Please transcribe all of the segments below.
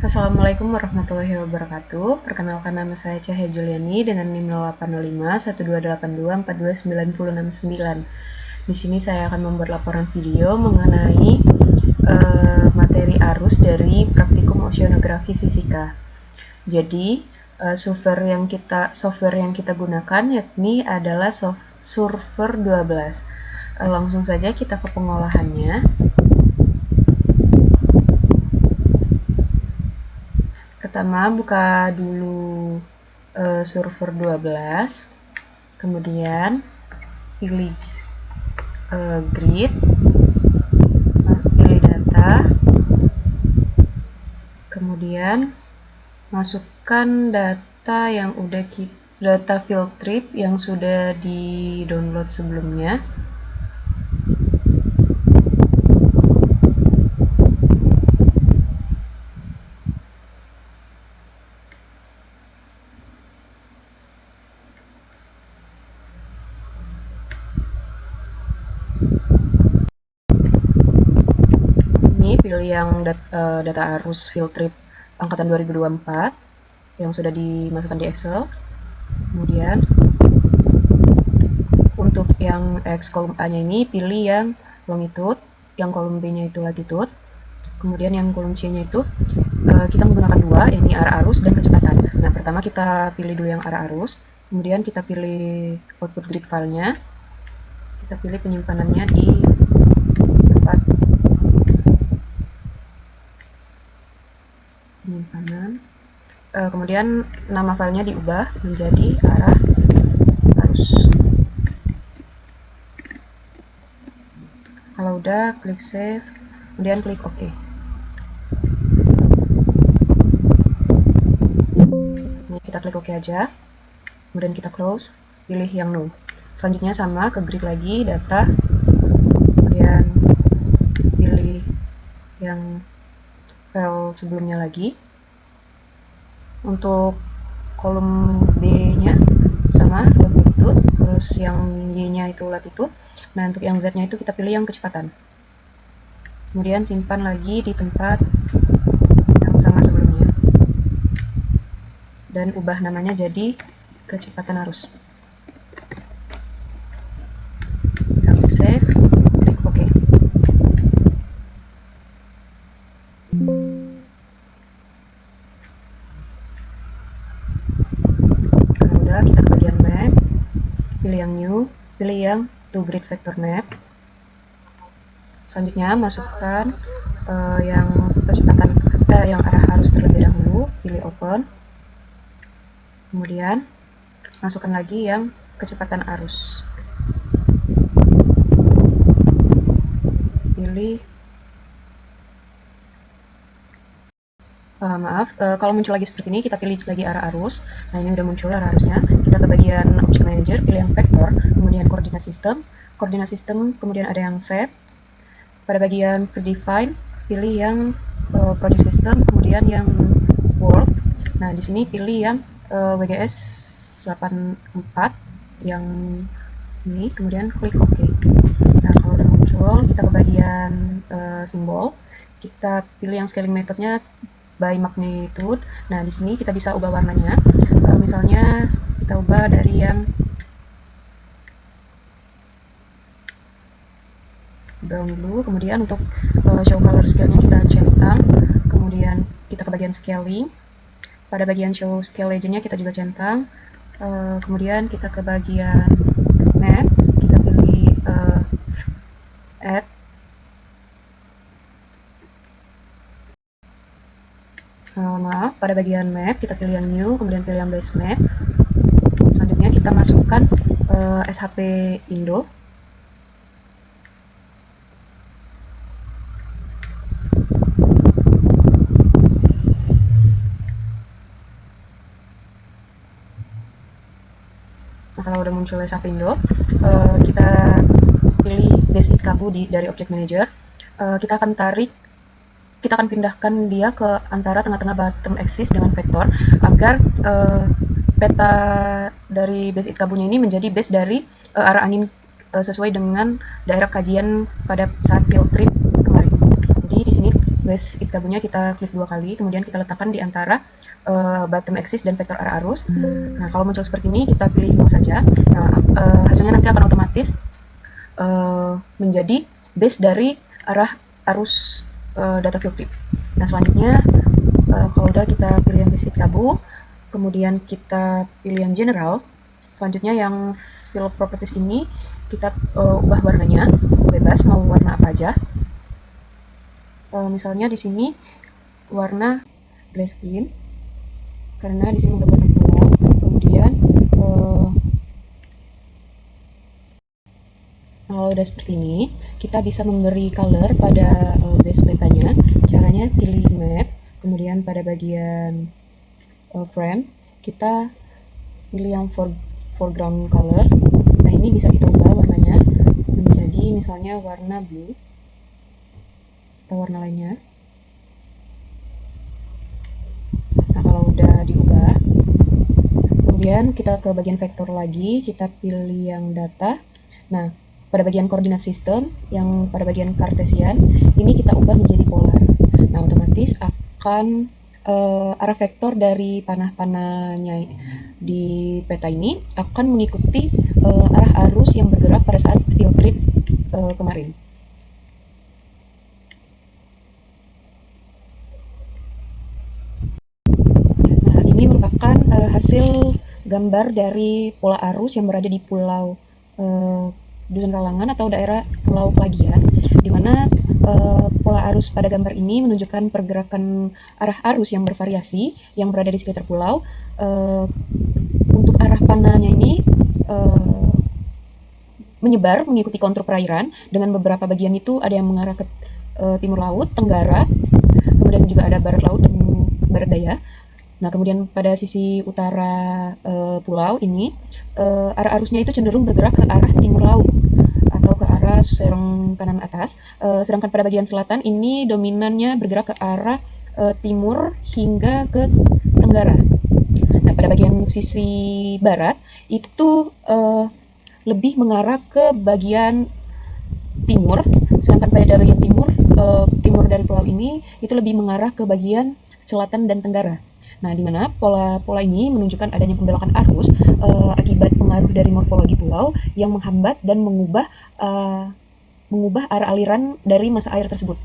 Assalamualaikum warahmatullahi wabarakatuh. Perkenalkan, nama saya Cahya Juliani dengan NIM 0805 1282 42969. Di sini saya akan membuat laporan video mengenai materi arus dari praktikum oceanografi fisika. Jadi software yang kita gunakan yakni adalah Surfer 12. Langsung saja kita ke pengolahannya. Pertama, buka dulu Surfer 12, kemudian pilih grid, pilih data, kemudian masukkan data yang data field trip yang sudah di download sebelumnya. Pilih yang data arus field trip angkatan 2024 yang sudah dimasukkan di Excel. Kemudian untuk yang X kolom A-nya ini pilih yang longitude, yang kolom B-nya itu latitude. Kemudian yang kolom C-nya itu kita menggunakan dua, yakni arah arus dan kecepatan. Nah, pertama kita pilih dulu yang arah arus, kemudian kita pilih output grid filenya, kita pilih penyimpanannya di tempat penyimpanan. Kemudian nama filenya diubah menjadi arah arus. Kalau udah, klik save, kemudian klik OK. Ini kita klik OK aja, kemudian kita close, pilih yang no. Selanjutnya sama, ke grid lagi, data, kemudian pilih yang file sebelumnya lagi. Untuk kolom B-nya sama, longitude, terus yang Y-nya itu latitude. Nah, untuk yang Z-nya itu kita pilih yang kecepatan. Kemudian simpan lagi di tempat yang sama sebelumnya. Dan ubah namanya jadi kecepatan arus. Sampai save, klik OK. Kalau udah, kita ke bagian map, pilih yang new, pilih yang to grid vector map. Selanjutnya masukkan yang kecepatan yang arah arus terlebih dahulu, pilih open. Kemudian masukkan lagi yang kecepatan arus. Pilih kalau muncul lagi seperti ini, kita pilih lagi arah arus. Nah, ini udah muncul arah arusnya. Kita ke bagian Object Manager, pilih yang vector, kemudian koordinat sistem, kemudian ada yang set. Pada bagian predefine, pilih yang project system, kemudian yang world. Nah, di sini pilih yang WGS 84 yang ini, kemudian klik OK. Nah, kalau udah muncul, kita ke bagian simbol. Kita pilih yang scaling methodnya by magnitude. Nah, di sini kita bisa ubah warnanya. Misalnya kita ubah dari yang brown dulu, kemudian untuk show color scale-nya kita centang, kemudian kita ke bagian scaling. Pada bagian show scale legend-nya kita juga centang, kemudian kita ke bagian map, kita pilih add. Pada bagian map kita pilih yang new, kemudian pilih yang base map. Selanjutnya kita masukkan SHP Indo. Nah, kalau udah muncul SHP Indo, kita pilih base Itkabu dari Object Manager. Kita akan pindahkan dia ke antara tengah-tengah bottom axis dengan vektor agar peta dari base Itkabunya ini menjadi base dari arah angin sesuai dengan daerah kajian pada saat field trip kemarin. Jadi di sini base itkabunya kita klik 2 kali, kemudian kita letakkan di antara bottom axis dan vektor arah arus. Nah, kalau muncul seperti ini, kita pilih no saja. Nah, hasilnya nanti akan otomatis menjadi base dari arah arus data field trip. Nah, selanjutnya kalau udah kita pilih yang base itkabu, kemudian kita pilih yang general. Selanjutnya yang field properties ini kita ubah warnanya, bebas mau warna apa aja. Misalnya di sini warna grayscale karena di sini menggambarkan pulau. Kemudian kalau udah seperti ini, kita bisa memberi color pada base petanya. Caranya pilih map, kemudian pada bagian frame kita pilih yang foreground color. Nah, ini bisa kita ubah warnanya menjadi misalnya warna blue atau warna lainnya. Nah, kalau udah diubah, kemudian kita ke bagian vektor lagi, kita pilih yang data. Nah, pada bagian koordinat sistem, yang pada bagian kartesian, ini kita ubah menjadi polar. Nah, otomatis akan arah vektor dari panah-panahnya di peta ini akan mengikuti arah arus yang bergerak pada saat field trip kemarin. Nah, ini merupakan hasil gambar dari pola arus yang berada di pulau Dusun Kalangan atau daerah Pulau Pelagian, di mana pola arus pada gambar ini menunjukkan pergerakan arah arus yang bervariasi yang berada di sekitar pulau. Untuk arah panahnya ini menyebar mengikuti kontur perairan, dengan beberapa bagian itu ada yang mengarah ke timur laut, tenggara, kemudian juga ada barat laut dan barat daya. Nah, kemudian pada sisi utara pulau ini, arah arusnya itu cenderung bergerak ke arah timur laut atau ke arah serong kanan atas, sedangkan pada bagian selatan ini dominannya bergerak ke arah timur hingga ke tenggara. Nah, pada bagian sisi barat itu lebih mengarah ke bagian timur, sedangkan pada bagian timur dari pulau ini itu lebih mengarah ke bagian selatan dan tenggara. Nah, di mana pola ini menunjukkan adanya pembelokan arus akibat pengaruh dari morfologi pulau yang menghambat dan mengubah arah aliran dari massa air tersebut.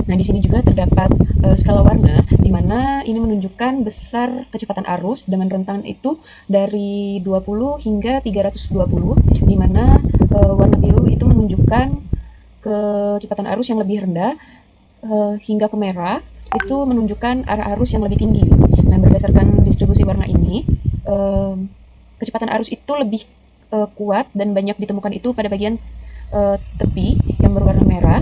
Nah, di sini juga terdapat skala warna, di mana ini menunjukkan besar kecepatan arus dengan rentang itu dari 20 hingga 320, di mana warna biru itu menunjukkan kecepatan arus yang lebih rendah hingga ke merah itu menunjukkan arah arus yang lebih tinggi. Nah, berdasarkan distribusi warna ini, kecepatan arus itu lebih kuat dan banyak ditemukan itu pada bagian tepi yang berwarna merah,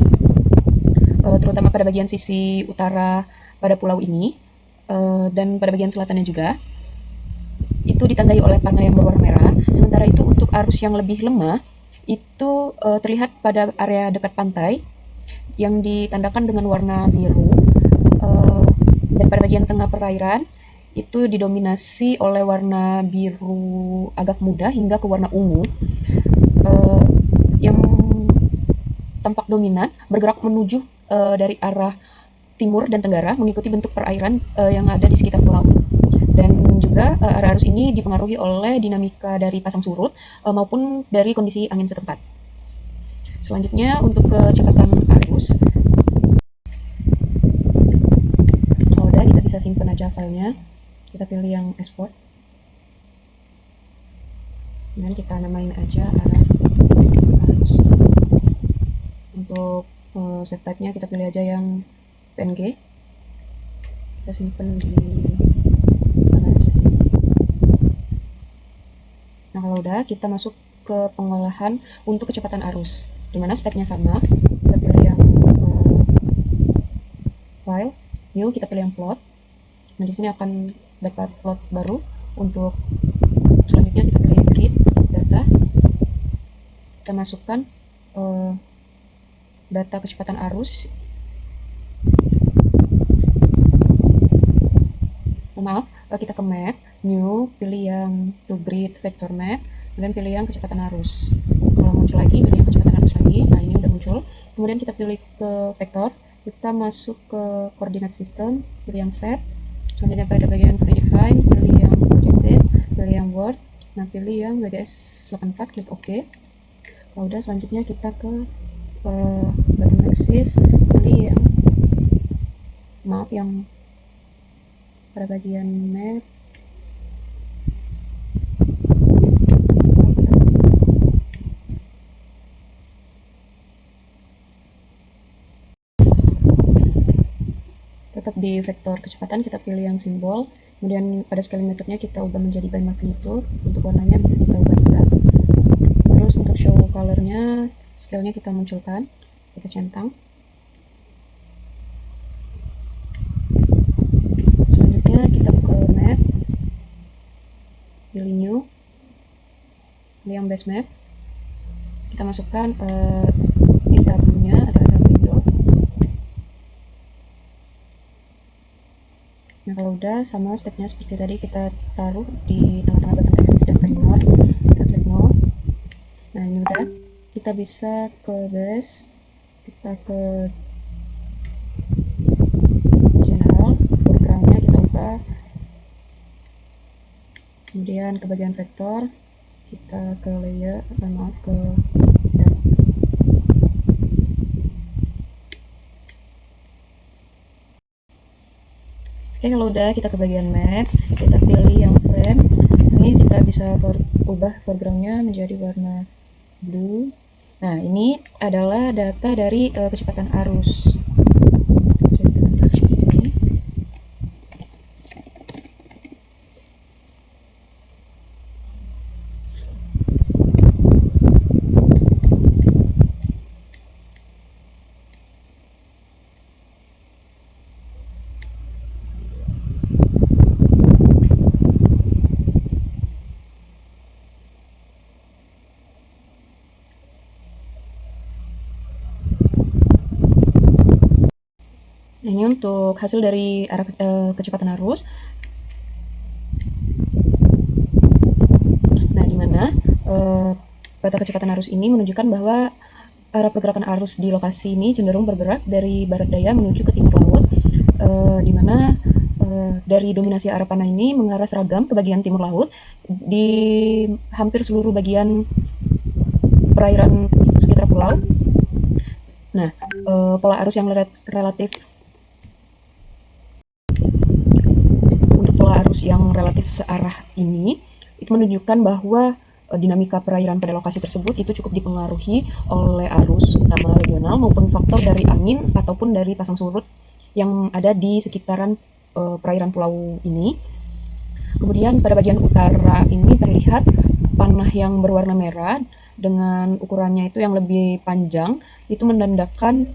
terutama pada bagian sisi utara pada pulau ini, dan pada bagian selatannya juga itu ditandai oleh panah yang berwarna merah. Sementara itu untuk arus yang lebih lemah itu terlihat pada area dekat pantai yang ditandakan dengan warna biru, dan pada bagian tengah perairan itu didominasi oleh warna biru agak muda hingga ke warna ungu, yang tampak dominan bergerak menuju dari arah timur dan tenggara mengikuti bentuk perairan yang ada di sekitar pulau. Dan juga arah arus ini dipengaruhi oleh dinamika dari pasang surut maupun dari kondisi angin setempat. Selanjutnya untuk kecepatan arus, kalau udah kita bisa simpan aja filenya, kita pilih yang export, dan kita namain aja arah arus. Untuk save type-nya kita pilih aja yang PNG, kita simpan di mana aja sih. Nah, kalau udah kita masuk ke pengolahan untuk kecepatan arus, dimana stepnya sama. Kita pilih yang file, new, kita pilih yang plot. Nah, di sini akan dapat plot baru. Untuk selanjutnya kita pilih grid data, kita masukkan data kecepatan arus. Maaf, kita ke map, new, pilih yang to grid vector map, kemudian pilih yang kecepatan arus. Kalau muncul lagi, pilih yang kecepatan arus lagi. Nah, ini udah muncul. Kemudian kita pilih ke vektor, kita masuk ke koordinat sistem, pilih yang set. Selanjutnya pada bagian predefine, pilih yang updated, pilih yang word. Nah, pilih yang WGS 84, klik OK. Kalau udah, selanjutnya kita ke button axis, pilih yang yang pada bagian map. Tetap di vektor kecepatan kita pilih yang simbol, kemudian pada scaling methodnya kita ubah menjadi by magnitude. Untuk warnanya bisa kita ubah juga. Terus untuk show colornya, scale-nya kita munculkan, kita centang. Selanjutnya kita buka map, pilih new, pilih yang base map, kita masukkan example-nya atau example window. Nah, kalau udah, sama stepnya seperti tadi, kita taruh di tengah-tengah button axis dan klik more. Kita klik more. Nah, ini udah. Kita bisa ke base, kita ke general, foreground-nya kita ubah. Kemudian ke bagian vektor, kita ke layer, ke Oke, kalau udah, kita ke bagian map, kita pilih yang frame. Ini kita bisa ubah foreground-nya menjadi warna blue. Nah, ini adalah data dari kecepatan arus. Bisa kita lihat di sini. Nah, ini untuk hasil dari arah kecepatan arus. Nah, di mana peta kecepatan arus ini menunjukkan bahwa arah pergerakan arus di lokasi ini cenderung bergerak dari barat daya menuju ke timur laut, di mana dari dominasi arah panah ini mengarah seragam ke bagian timur laut di hampir seluruh bagian perairan sekitar pulau. Nah, pola arus yang relatif searah ini itu menunjukkan bahwa dinamika perairan pada lokasi tersebut itu cukup dipengaruhi oleh arus utama regional maupun faktor dari angin ataupun dari pasang surut yang ada di sekitaran perairan pulau ini. Kemudian pada bagian utara ini terlihat panah yang berwarna merah dengan ukurannya itu yang lebih panjang, itu menandakan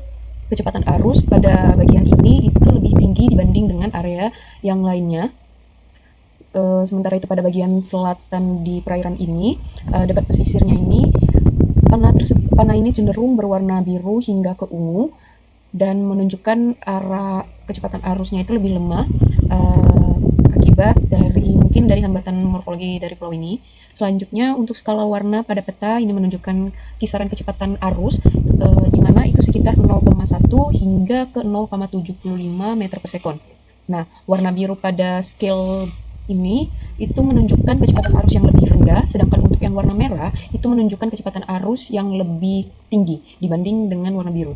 kecepatan arus pada bagian ini itu lebih tinggi dibanding dengan area yang lainnya. Sementara itu pada bagian selatan di perairan ini, dekat pesisirnya ini, panah ini cenderung berwarna biru hingga ke ungu dan menunjukkan arah kecepatan arusnya itu lebih lemah akibat mungkin dari hambatan morfologi dari pulau ini. Selanjutnya untuk skala warna pada peta ini menunjukkan kisaran kecepatan arus di mana itu sekitar 0,1 hingga ke 0,75 meter per sekon. Nah, warna biru pada scale ini itu menunjukkan kecepatan arus yang lebih rendah, sedangkan untuk yang warna merah itu menunjukkan kecepatan arus yang lebih tinggi dibanding dengan warna biru.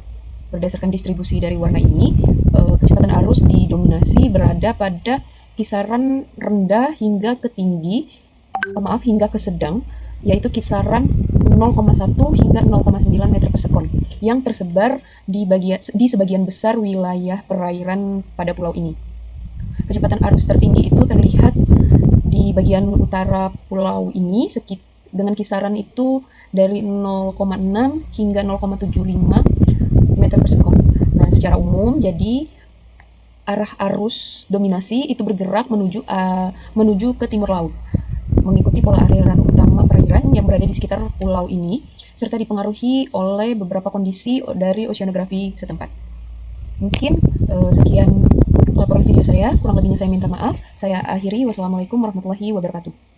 Berdasarkan distribusi dari warna ini, kecepatan arus didominasi berada pada kisaran rendah hingga ke tinggi, hingga ke sedang, yaitu kisaran 0,1 hingga 0,9 meter per sekon yang tersebar di sebagian besar wilayah perairan pada pulau ini. Kecepatan arus tertinggi itu terlihat di bagian utara pulau ini dengan kisaran itu dari 0,6 hingga 0,75 meter per sekon. Nah, secara umum jadi arah arus dominasi itu bergerak menuju ke timur laut, mengikuti pola aliran utama perairan yang berada di sekitar pulau ini, serta dipengaruhi oleh beberapa kondisi dari oceanografi setempat. Mungkin sekian laporan video saya, kurang lebihnya saya minta maaf. Saya akhiri, wassalamualaikum warahmatullahi wabarakatuh.